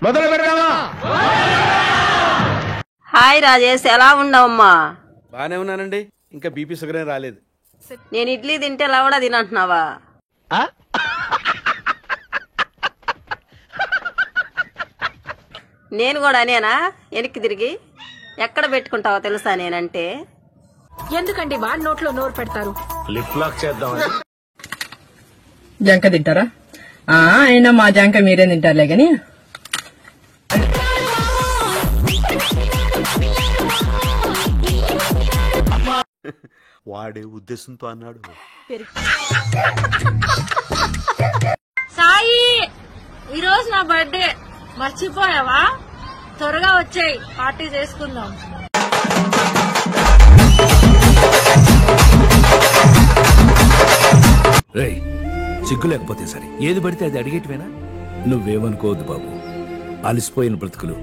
మొదలు పెడదామా? హాయ్ రాజేష్, ఎలా ఉండవమ్మా? బానే ఉన్నానండి. ఇంకా బీపీ షుగర్ ఏం రాలేదు. నేను ఇడ్లీ తింటే ఎలా కూడా తినంటున్నావా? నేను కూడా అనేనా వెనక్కి తిరిగి ఎక్కడ పెట్టుకుంటావో తెలుసా నేనంటే? ఎందుకండి వాడి నోట్లో నోరు పెడతారు? లిప్ లాక్ చేద్దాం. జంక తింటారా? అయినా మా జంక మీరేం తింటారులే గాని. వాడే ఉద్దేశంతో అన్నాడు. సాయి, ఈరోజు నా బర్త్డే మర్చిపోయావా? త్వరగా వచ్చేయ్, పార్టీ చేసుకుందాం. రేయ్, సిగ్గు లేకపోతే సరే, ఏది పడితే అది అడిగేటివేనా? నువ్వేమనుకోవద్దు బాబు, అలసిపోయిన బ్రతుకులు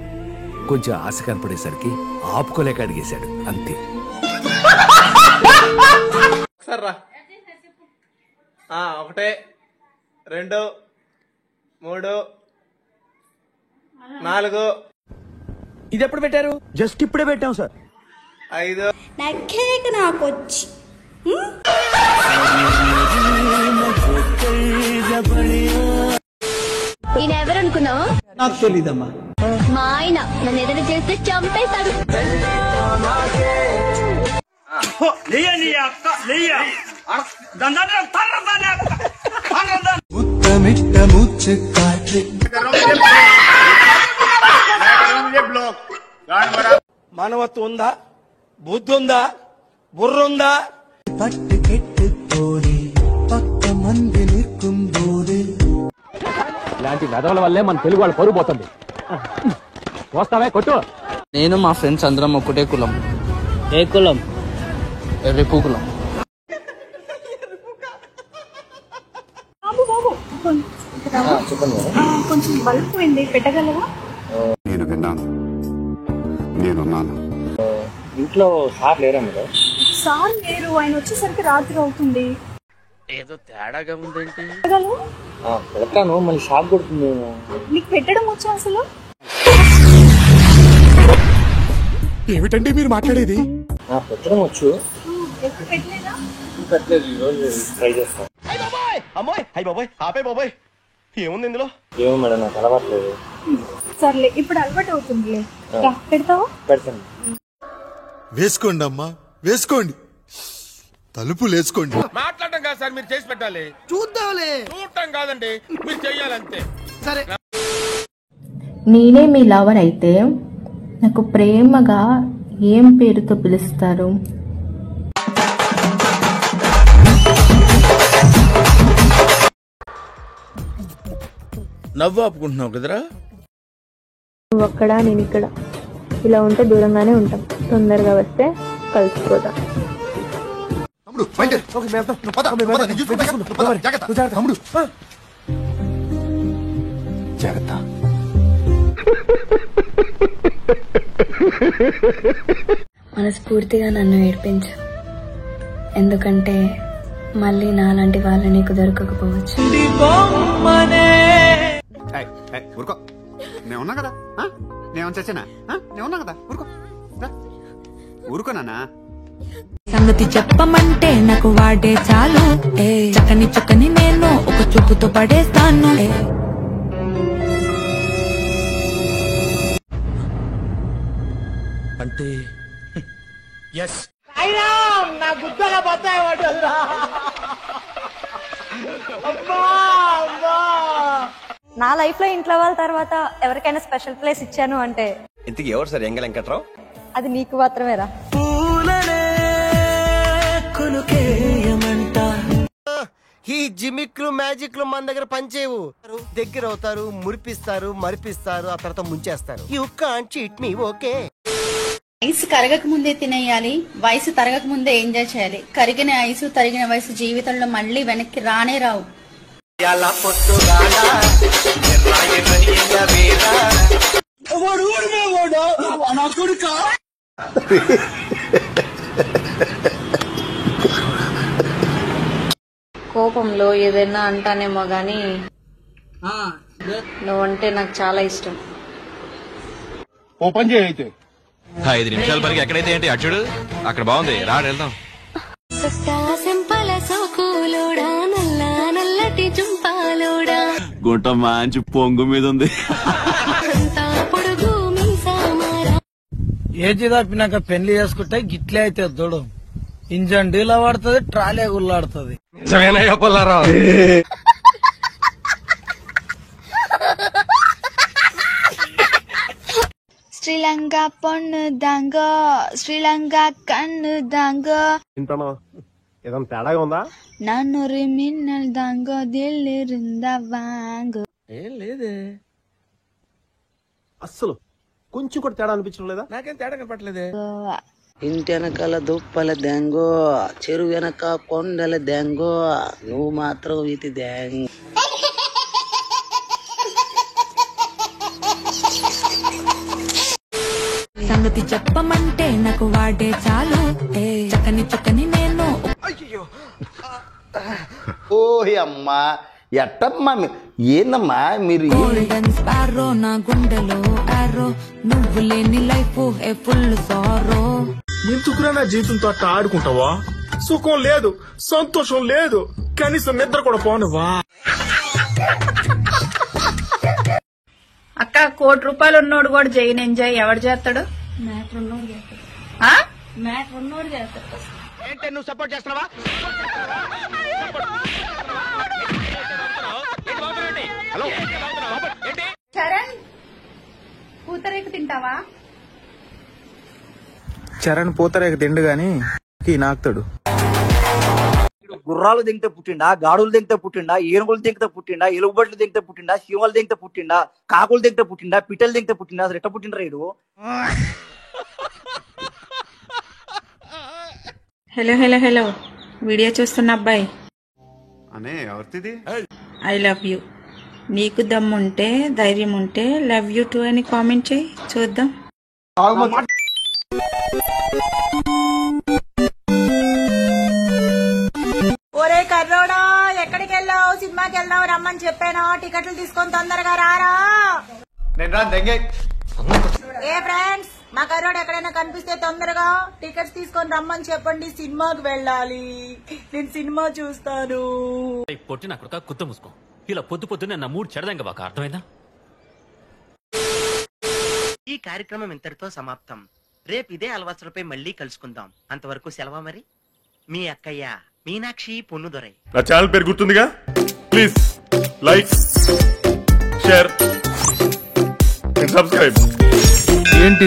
కొంచెం ఆశ కనపడేసరికి ఆపుకోలేక అడిగేశాడు అంతే. సర్రా 1 2 3 4. ఇది ఎప్పుడు పెట్టారు? జస్ట్ ఇప్పుడే పెట్టాం సార్. 5. నాకొచ్చి ఈయన ఎవరనుకున్నావు? నాకు తెలీదమ్మా. మా ఆయన నన్ను ఎదురు చేస్తే చంపేశాడు. మానవత్వం ఉందా? బుద్ధి ఉందా? బుర్ర ఉందా? ఇలాంటి వెధవల వల్లే మన తెలుగు వాళ్ళు పరుగు పోతుంది. వస్తావే కొట్టు. నేను మా ఫ్రెండ్స్ అందరం ఒకటే కులం. ఏ కులం? ఎర్రిపు కులం. కొంచెం బల్బ్ పోయింది, పెట్టగలవా? నేను విన్నాను, నేనున్నాను. ఇంట్లో సార్ లేరా మీరు? సార్ లేరు, ఆయన వచ్చేసరికి రాత్రి అవుతుంది. ఏదో తేడాగా ఉందేంటి? పెడతాను, మళ్ళీ షాక్ కొడుతుంది. నీకు పెట్టడం వచ్చా అసలు? ఏమిటండి మీరు మాట్లాడేది? పెట్టడం వచ్చు. పెట్టలేదా? పెట్టలేదు, ఈరోజు ట్రై చేస్తాను. అమ్మాయి అయ్యి బాబాయ్, ఆపే బాబాయ్, ఏముంది ఇందులో? ఏమో మేడం, నాకు అలవాట్లేదు. సర్లే, ఇప్పుడు అలవాటు అవుతుందిలే. పెడతావా? పెడతాను. వేసుకోండి అమ్మా, వేసుకోండి, తలుపు లేసుకోండి. మాట్లాడటం కాదు సార్, మీరు చేసి పెట్టాలి. చూద్దాంలే. చూడటం కాదండి, మీరు చెయ్యాలంతే. సరే. నేనే మీ లవర్ అయితే నాకు ప్రేమగా ఏం పేరుతో పిలుస్తారు? నవ్వు ఆపుకుంటున్నావు కదరా? నువ్వు అక్కడ, నేను ఇక్కడ. ఇలా ఉంటే దూరంగానే ఉంటాం, తొందరగా వస్తే కలిసిపోతాం. జాగ్రత్త. మనస్ఫూర్తిగా నన్ను ఏడ్పించు, ఎందుకంటే మళ్ళీ నాలాంటి వాళ్ళు నీకు దొరకకపోవచ్చు. ఊరుకో, నేనున్నా కదా, నేను చచ్చానా? నేనున్నా కదా, ఊరుకో, ఊరుకో నాన్న. సంగతి చెప్పమంటే నాకు వాడే చాలు, చక్కని చక్కని నేను ఒక చూపుతో పడేస్తాను. అంటే నా గుద్దగా బత్తాయి పడ్డదురా. నా లైఫ్ లో ఇంట్లో వాళ్ళ తర్వాత ఎవరికైనా స్పెషల్ ప్లేస్ ఇచ్చాను అంటే ఇంతకీ ఎవరు సార్? ఎంగ వెంకట్రావు. అది నీకు మాత్రమేరా. ఈ జిమిక్లు మ్యాజిక్లు మన దగ్గర పనిచేయవు. దగ్గర అవుతారు, మురిపిస్తారు, మరిపిస్తారు, ఆ తర్వాత ముంచేస్తారు. You can't cheat me, okay? Ice కరగక ముందే తినేయాలి, వయసు తరగక ముందే ఎంజాయ్ చేయాలి. కరిగిన ఐసు, తరిగిన వయసు జీవితంలో మళ్ళీ వెనక్కి రానే రావు. కోపంలో ఏదైనా అంటానేమో గాని నువ్వంటే నాకు చాలా ఇష్టం. ఓపెన్ చేయి అయితే 5 నిమిషాల వరకు ఎక్కడైతే ఏంటి అచ్చుడు అక్కడ బాగుంది రా వెళ్దాం. గుంట మంచి పొంగు మీద ఉంది. ఏజీ తప్పినాక పెళ్లి చేసుకుంటే గిట్లే అయితే దొడు ఇంజన్ డీలా పడుతుంది, ట్రాలే గుల్లాడుతుంది. శ్రీలంక పొన్ను దాంగో, శ్రీలంక కన్ను దాంగో, ఏదైనా తేడాగా ఉందా? నన్ను మిన్నల్ దాంగో దిల్లిరుందా వాంగో. ఏం లేదే అస్సలు కొంచెం కూడా తేడా అనిపించడం లేదా? నాకేం తేడా కనపట్లేదే. ఇంటి వెనకాల దుప్పల దెంగో, చెరువు వెనక కొండల దెంగో, నువ్వు మాత్రం ఇది దెంగ. సంగతి చెప్పమంటే నాకు వాడే చాలు, చక్కని చక్కని నేను. ఓహి అమ్మా ఎట్టమ్మా ఏందమ్మా మీరు? గోల్డెన్ స్పారో నా గుండెలో ఆరో, నువ్వు లేని లైఫ్ ఏ ఫుల్ సారో. ఎందుకురా నా జీవితంతో అట్ట ఆడుకుంటావా? సుఖం లేదు, సంతోషం లేదు, కనీసం నిద్ర కూడా పోనివా? అక్క ₹1 ఉన్నోడు కూడా జైన్ ఎంజాయ్ ఎవడు చేస్తాడు? ఏంటి నువ్వు సపోర్ట్ చేస్తున్నావా? చరణ్ పూతరేకు తింటావా? చరణ్ పూతరేక తిండు గాని నాకుతాడు. గుర్రాలు దింగితే పుట్టిండా, గాడులు దింగితే పుట్టిండా, ఏనుగులు దింగితే పుట్టిండా, ఎలుగుబట్లు దింగితే పుట్టిండా, శివలు దింగితే పుట్టిండా, కాకులు దింగితే పుట్టిండా, పిట్టలు దింగితే పుట్టిండా, అసలు ఎట్ట పుట్టిండ్రా రేడు? హలో హలో హలో, వీడియో చూస్తున్న అబ్బాయి అనే ఎవరిది? I love you. నీకు దమ్ముంటే ధైర్యం ఉంటే లవ్ యూ టూ అని కామెంట్ చేయి చూద్దాం. ఒరే కర్రోడా, ఎక్కడికి వెళ్ళావు? సినిమాకి వెళ్దావు రమ్మని చెప్పాను, టికెట్లు తీసుకొని తొందరగా రారా. ఏ ఫ్రెండ్స్, మా కర్రోడు ఎక్కడైనా కనిపిస్తే తొందరగా టికెట్స్ తీసుకొని రమ్మని చెప్పండి, సినిమాకి వెళ్ళాలి. నేను సినిమా చూస్తాను. పొట్టి నా కొడుక కుత్త మూసుకో. ఇలా పొద్దు పొద్దునే నా మూడు చెడదంగా బాగా అర్థమైందా? ఈ కార్యక్రమం ఇంతటితో సమాప్తం. రేపు ఇదే అలవాసులపై మళ్ళీ కలుసుకుందాం. అంతవరకు సెలవా మరి. మీ అక్కయ్య మీనాక్షి పొన్నుదొరై. నా ఛానల్ పేరు గుర్తుందిగా? Please like, share and subscribe. ఏంటి